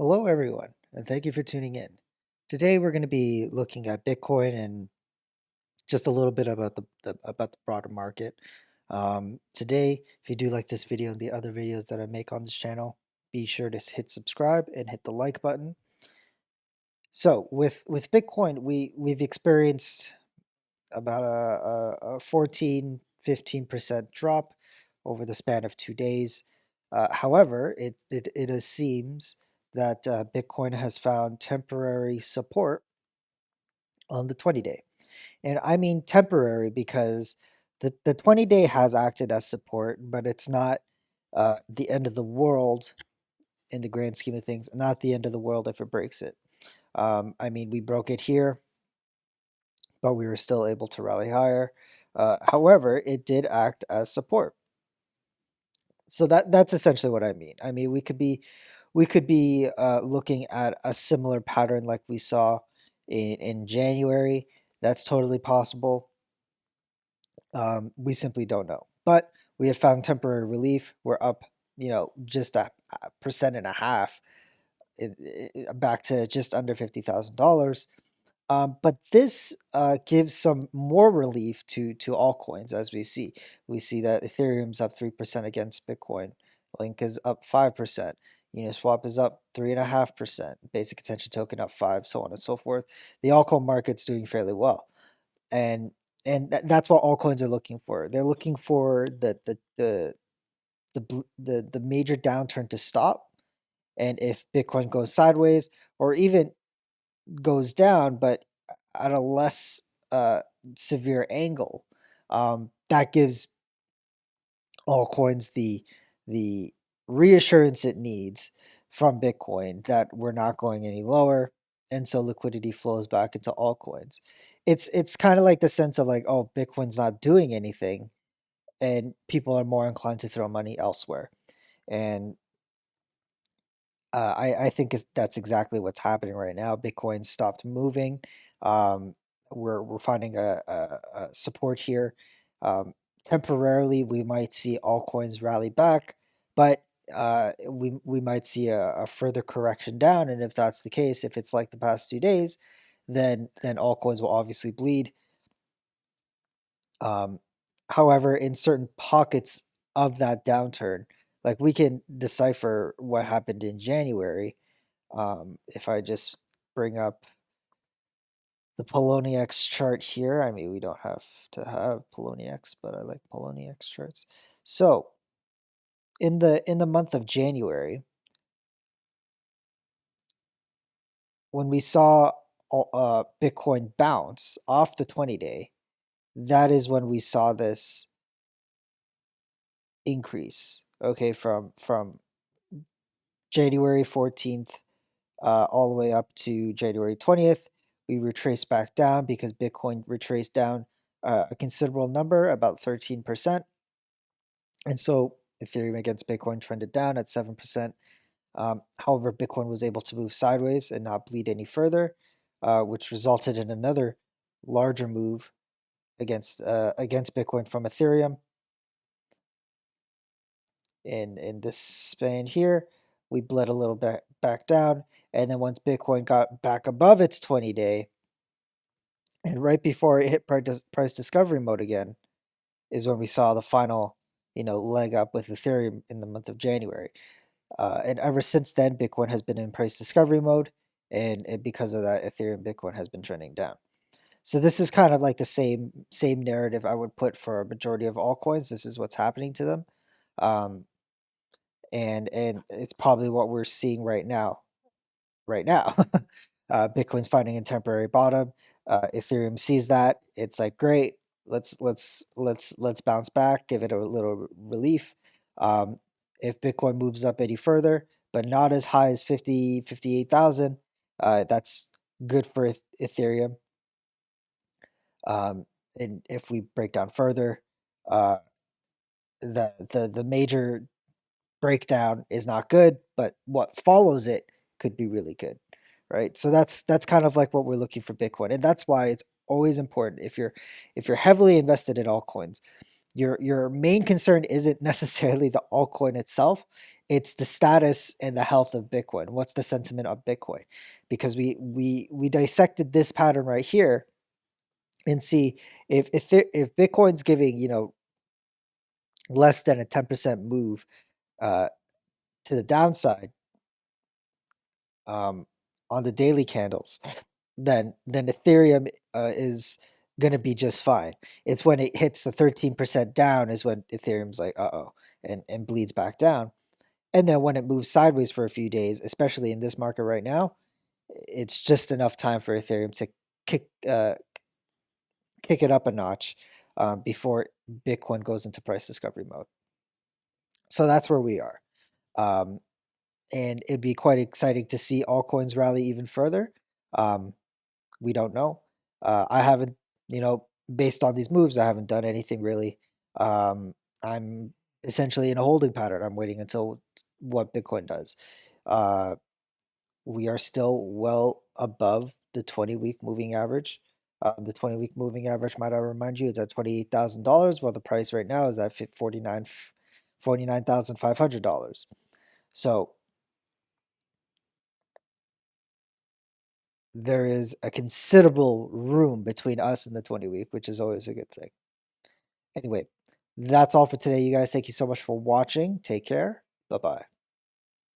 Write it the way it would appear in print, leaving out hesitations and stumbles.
Hello, everyone, and thank you for tuning in. Today, we're going to be looking at Bitcoin and just a little bit about the broader market. Today, if you do like this video and the other videos that I make on this channel, be sure to hit subscribe and hit the like button. So, with Bitcoin, we've experienced about a 14-15% drop over the span of 2 days. However, it seems that Bitcoin has found temporary support on the 20-day. And I mean temporary because the 20-day has acted as support, but it's not the end of the world in the grand scheme of things, not the end of the world if it breaks it. I mean, we broke it here, but we were still able to rally higher. However, it did act as support. So that's essentially what I mean. I mean, we could be looking at a similar pattern like we saw in January. That's totally possible. We simply don't know. But we have found temporary relief. We're up, just a percent and a half, back to just under $50,000. But this gives some more relief to altcoins, as we see. We see that Ethereum's up 3% against Bitcoin. Link is up 5%. Uniswap is up 3.5%. Basic Attention Token up 5, so on and so forth. The altcoin market's doing fairly well, and that's what altcoins are looking for. They're looking for the major downturn to stop, and if Bitcoin goes sideways or even goes down, but at a less severe angle, that gives altcoins the reassurance it needs from Bitcoin that we're not going any lower, and so liquidity flows back into altcoins. It's kind of like the sense of like, oh, Bitcoin's not doing anything, and people are more inclined to throw money elsewhere. And I think that's exactly what's happening right now. Bitcoin stopped moving. Um, we're finding a support here. Temporarily, we might see altcoins rally back, but we might see a further correction down. And if that's the case, if it's like the past 2 days, then altcoins will obviously bleed. Um, However, in certain pockets of that downturn, like we can decipher what happened in January. If I just bring up the Poloniex chart here, I mean, we don't have to have Poloniex, but I like Poloniex charts. So in the month of January, when we saw Bitcoin bounce off the 20-day, that is when we saw this increase. Okay, from January 14th all the way up to January 20th. We retraced back down because Bitcoin retraced down a considerable number, about 13%. And so Ethereum against Bitcoin trended down at 7%. However, Bitcoin was able to move sideways and not bleed any further, which resulted in another larger move against Bitcoin from Ethereum. In this span here, we bled a little bit back down, and then once Bitcoin got back above its 20-day, and right before it hit price discovery mode again, is when we saw the final, leg up with Ethereum in the month of January. And ever since then, Bitcoin has been in price discovery mode, and because of that, Ethereum Bitcoin has been trending down. So this is kind of like the same narrative I would put for a majority of altcoins. This is what's happening to them. Um, and it's probably what we're seeing right now. Right now, Bitcoin's finding a temporary bottom. Ethereum sees that. It's like, great. Let's bounce back. Give it a little relief. Um, if Bitcoin moves up any further, but not as high as 58,000, that's good for Ethereum. And if we break down further, uh, the major breakdown is not good, but what follows it could be really good, right? So that's kind of like what we're looking for Bitcoin, and that's why it's always important if you're heavily invested in altcoins, your main concern isn't necessarily the altcoin itself. it's the status and the health of Bitcoin. What's the sentiment of Bitcoin? Because we dissected this pattern right here and see if Bitcoin's giving, you know, less than a 10% move uh, to the downside um, on the daily candles, then Ethereum is going to be just fine. It's when it hits the 13% down is when Ethereum's like, uh-oh, and bleeds back down. And then when it moves sideways for a few days, especially in this market right now, it's just enough time for Ethereum to kick kick it up a notch before Bitcoin goes into price discovery mode. So that's where we are. Um, and it'd be quite exciting to see altcoins rally even further. Um, we don't know. I haven't, you know, based on these moves, I haven't done anything really. I'm essentially in a holding pattern. I'm waiting until what Bitcoin does. Uh, we are still well above the 20-week moving average. The 20-week moving average, might I remind you, is at $28,000, while the price right now is at $49,500. So there is a considerable room between us and the 20-week, which is always a good thing. Anyway, that's all for today, you guys. Thank you so much for watching. Take care. Bye-bye.